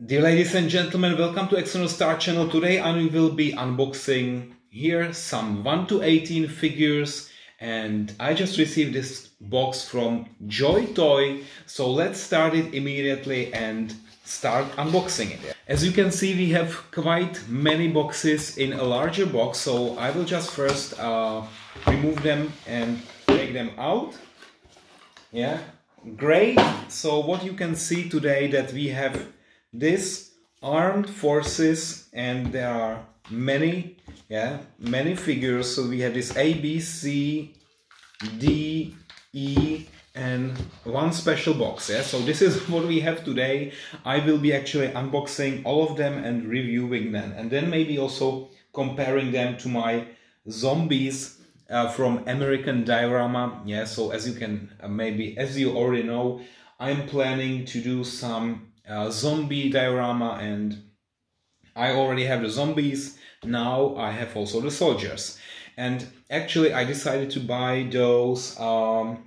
Dear ladies and gentlemen, welcome to External Star channel. Today I will be unboxing here some 1 to 18 figures, and I just received this box from JOYTOY. So let's start it immediately and start unboxing it. As you can see, we have quite many boxes in a larger box, so I will just first remove them and take them out. Yeah, great. So what you can see today that we have this armed forces, and there are many figures. So we have this A, B, C, D, E, and one special box. Yeah, so this is what we have today. I will be actually unboxing all of them and reviewing them, and then maybe also comparing them to my zombies from American Diorama. Yeah, so as you can as you already know, I'm planning to do some zombie diorama, and I already have the zombies. Now I have also the soldiers, and actually I decided to buy those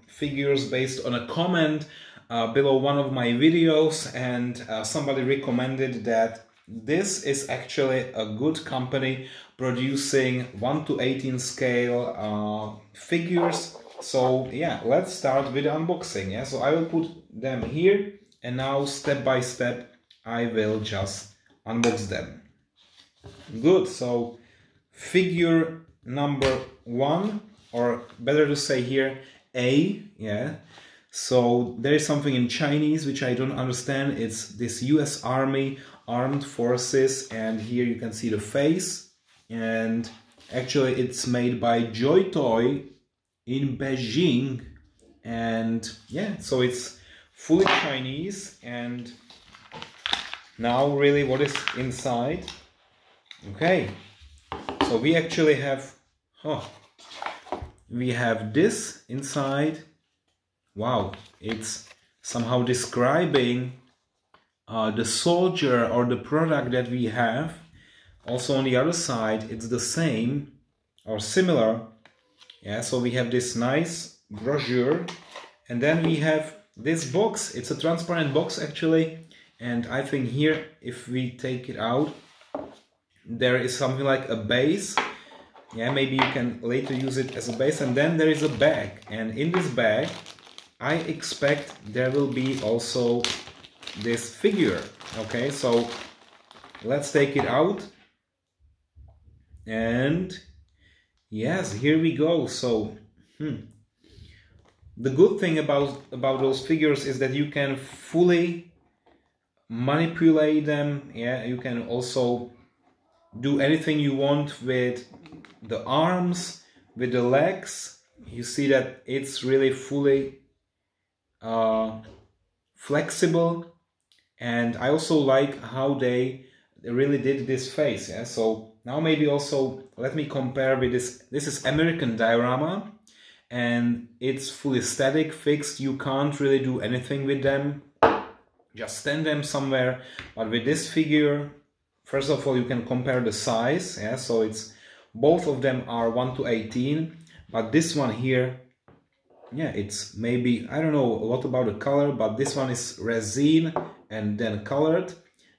figures based on a comment below one of my videos, and somebody recommended that this is actually a good company producing 1 to 18 scale figures. So yeah, let's start with the unboxing. Yeah, so I will put them here, and now step by step I will just unbox them. Good. So figure number 1, or better to say here A. Yeah, so there is something in Chinese which I don't understand. It's this US Army Armed Forces, and here you can see the face, and actually it's made by JOYTOY in Beijing, and yeah, so it's fully Chinese. And now really what is inside. Okay, so we actually have we have this inside. Wow, it's somehow describing the soldier or the product that we have. Also on the other side it's the same or similar. Yeah, so we have this nice brochure, and then we have this box. It's a transparent box actually, and I think here if we take it out, there is something like a base. Yeah, maybe you can later use it as a base. And then there is a bag, and in this bag I expect there will be also this figure. Okay, so let's take it out, and yes, here we go. So the good thing about those figures is that you can fully manipulate them. Yeah, you can also do anything you want with the arms, with the legs. You see that it's really fully flexible, and I also like how they really did this face. Yeah, so now maybe also let me compare with this. This is American Diorama, and it's fully static, fixed. You can't really do anything with them, just stand them somewhere. But with this figure, first of all, you can compare the size. Yeah, so it's both of them are 1 to 18, but this one here, yeah, it's maybe, I don't know what about the color, but this one is resin and then colored.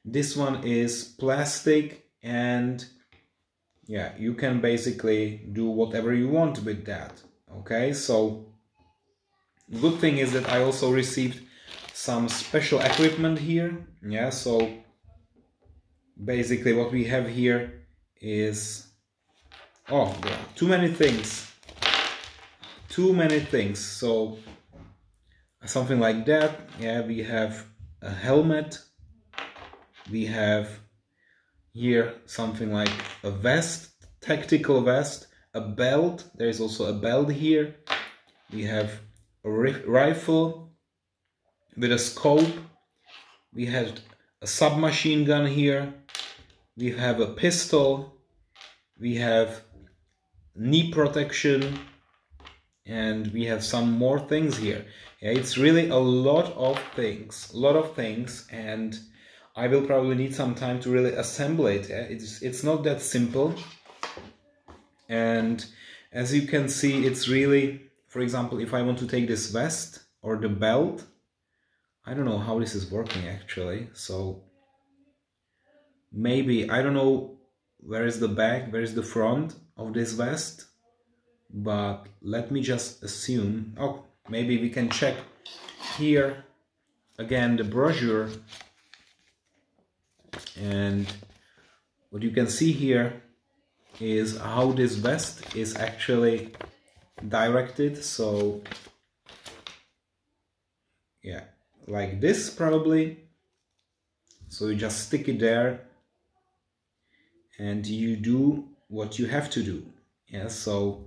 This one is plastic, and yeah, you can basically do whatever you want with that. Okay, so good thing is that I also received some special equipment here. Yeah, so basically what we have here is, oh, there are too many things. So something like that. Yeah, we have a helmet. We have here something like a vest, tactical vest, a belt. There is also a belt here. We have a rifle with a scope. We have a submachine gun here. We have a pistol. We have knee protection, and we have some more things here. Yeah, it's really a lot of things, and I will probably need some time to really assemble it. Yeah? It's not that simple, and as you can see, it's really, for example, if I want to take this vest or the belt, I don't know how this is working actually. So maybe, I don't know where is the back, where is the front of this vest, but let me just assume, oh, maybe we can check here again the brochure, and what you can see here is how this vest is actually directed. So yeah, like this probably. So you just stick it there and you do what you have to do. Yeah, so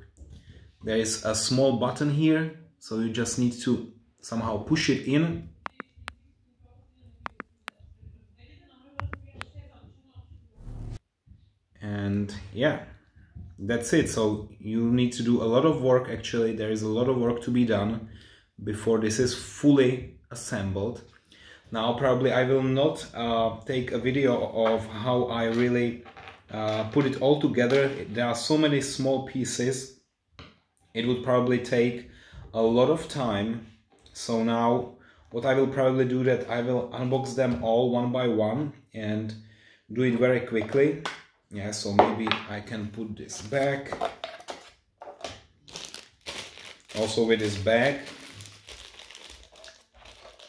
there is a small button here, so you just need to somehow push it in. And yeah, that's it. So you need to do a lot of work. Actually, there is a lot of work to be done before this is fully assembled. Now probably I will not take a video of how I really put it all together. There are so many small pieces. It would probably take a lot of time. So now what I will probably do, that I will unbox them all one by one and do it very quickly. Yeah, so maybe I can put this back. Also with this bag.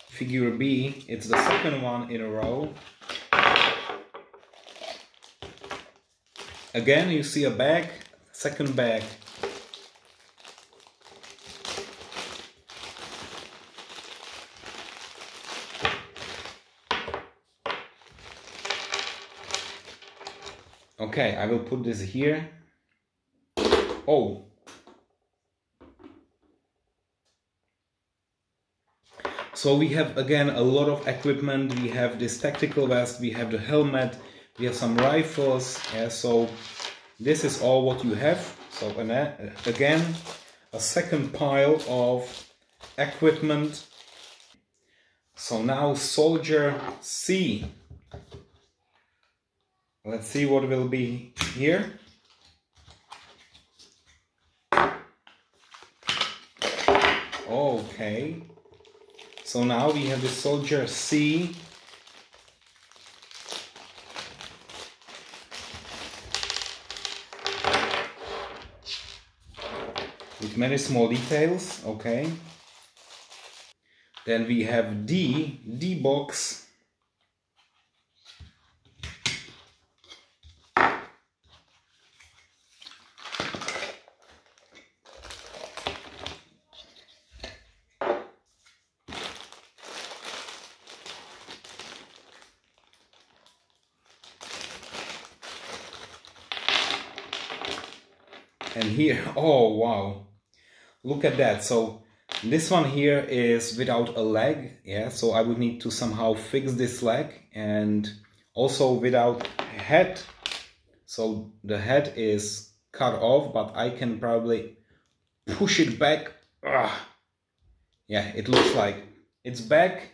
Figure B, it's the second one in a row. Again, you see a bag, second bag. Okay, I will put this here. Oh! So we have again a lot of equipment. We have this tactical vest, we have the helmet, we have some rifles. Yeah, so this is all what you have. So again, a second pile of equipment. So now soldier C. Let's see what will be here. Okay. So now we have the soldier C. With many small details, okay. Then we have D box. And here, oh wow, look at that. So this one here is without a leg, yeah, so I would need to somehow fix this leg, and also without head. So the head is cut off, but I can probably push it back. Ugh. Yeah, it looks like it's back.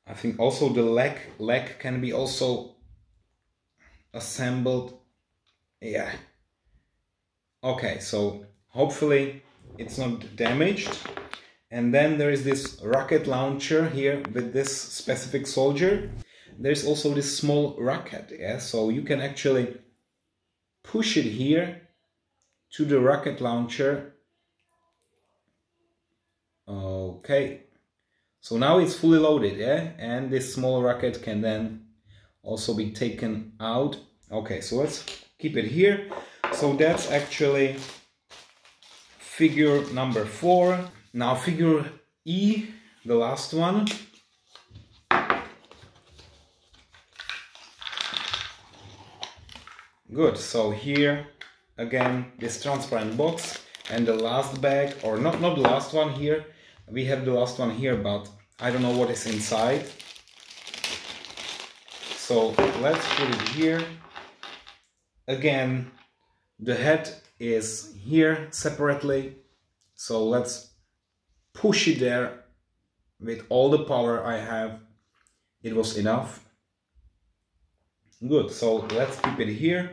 I think also the leg can be also assembled. Yeah. Okay, so hopefully it's not damaged. And then there is this rocket launcher here with this specific soldier. There's also this small rocket, yeah, so you can actually push it here to the rocket launcher. Okay. So now it's fully loaded, yeah, and this small rocket can then also be taken out. Okay, so let's keep it here. So that's actually figure number 4. Now figure E, the last one. Good, so here again this transparent box, and the last bag, or not the last one here. We have the last one here, but I don't know what is inside. So let's put it here. Again, the head is here separately. So let's push it there with all the power I have. It was enough. Good, so let's keep it here.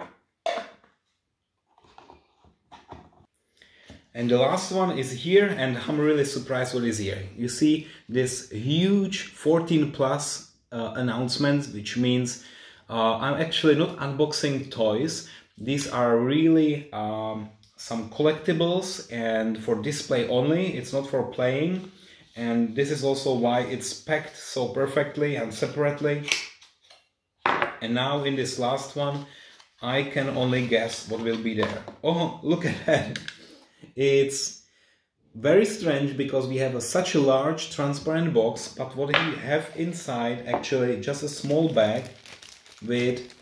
And the last one is here, and I'm really surprised what is here. You see this huge 14 plus announcement, which means I'm actually not unboxing toys. These are really some collectibles and for display only. It's not for playing. And this is also why it's packed so perfectly and separately. And now in this last one, I can only guess what will be there. Oh, look at that. It's very strange because we have such a large transparent box, but what we have inside actually just a small bag with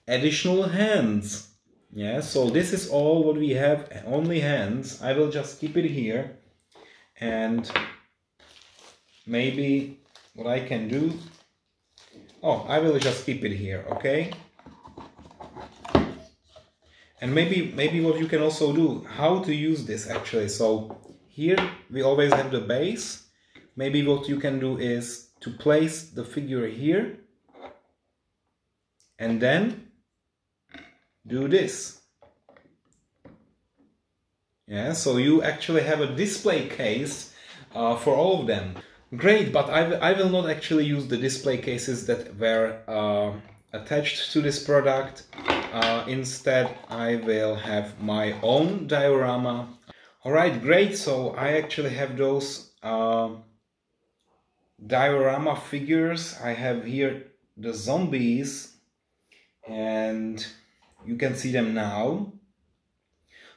additional hands. Yeah, so this is all what we have, only hands. I will just keep it here, and maybe what I can do, oh, I will just keep it here, okay? And maybe what you can also do, how to use this actually. So here we always have the base. Maybe what you can do is to place the figure here and then do this. Yeah, so you actually have a display case for all of them. Great, but I will not actually use the display cases that were attached to this product. Instead, I will have my own diorama. Alright, great, so I actually have those diorama figures. I have here the zombies, and you can see them now.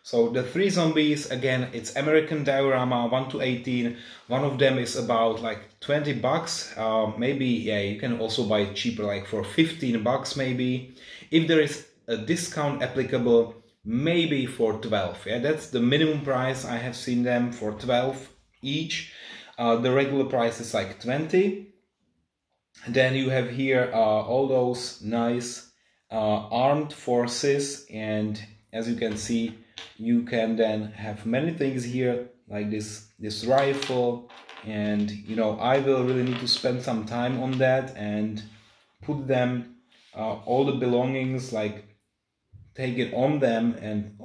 So the 3 zombies, again, it's American diorama, 1 to 18. One of them is about like 20 bucks. Maybe, yeah, you can also buy it cheaper, like for 15 bucks maybe. If there is a discount applicable, maybe for 12. Yeah, that's the minimum price. I have seen them for 12 each. The regular price is like 20. Then you have here all those nice armed forces, and as you can see, you can then have many things here, like this rifle, and you know, I will really need to spend some time on that and put them all the belongings, like take it on them. And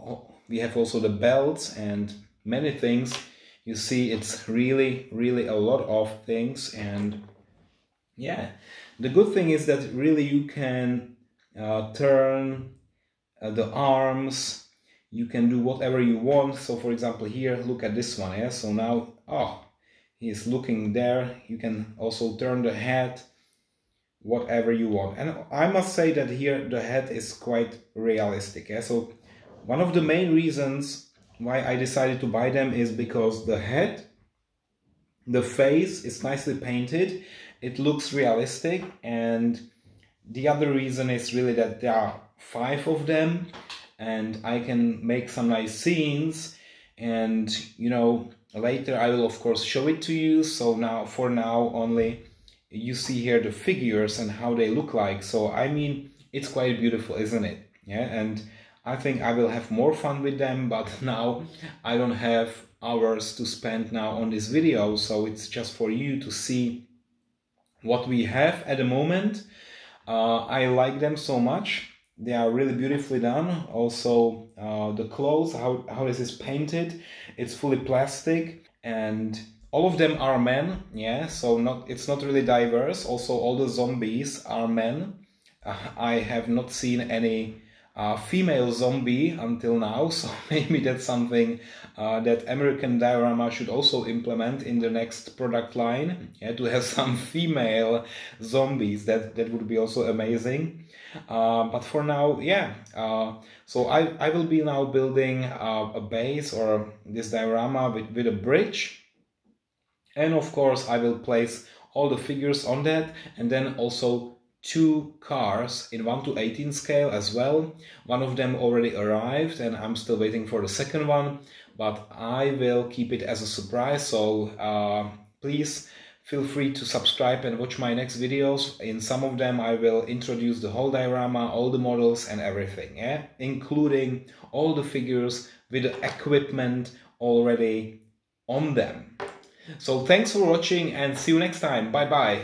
we have also the belts and many things. You see, it's really a lot of things. And yeah, the good thing is that really you can turn the arms. You can do whatever you want. So for example, here, look at this one. Yeah, so now, oh, he's looking there. You can also turn the head, whatever you want. And I must say that here the head is quite realistic. Yeah? So one of the main reasons why I decided to buy them is because the head, the face is nicely painted. It looks realistic. And the other reason is really that there are 5 of them, and I can make some nice scenes. And you know, later I will of course show it to you. So now, for now only, you see here the figures and how they look like. So I mean, it's quite beautiful, isn't it? Yeah, and I think I will have more fun with them, but now I don't have hours to spend now on this video, so it's just for you to see what we have at the moment. I like them so much. They are really beautifully done. Also the clothes, how this is painted, it's fully plastic, and all of them are men. Yeah, so it's not really diverse. Also all the zombies are men. I have not seen any female zombie until now, so maybe that's something that American Diorama should also implement in the next product line. Yeah, to have some female zombies, that would be also amazing. But for now, yeah, so I will be now building a base or this diorama with a bridge, and of course I will place all the figures on that, and then also 2 cars in 1 to 18 scale as well. One of them already arrived and I'm still waiting for the second one, but I will keep it as a surprise. So please feel free to subscribe and watch my next videos. In some of them I will introduce the whole diorama, all the models and everything, yeah, including all the figures with the equipment already on them. So thanks for watching and see you next time. Bye bye.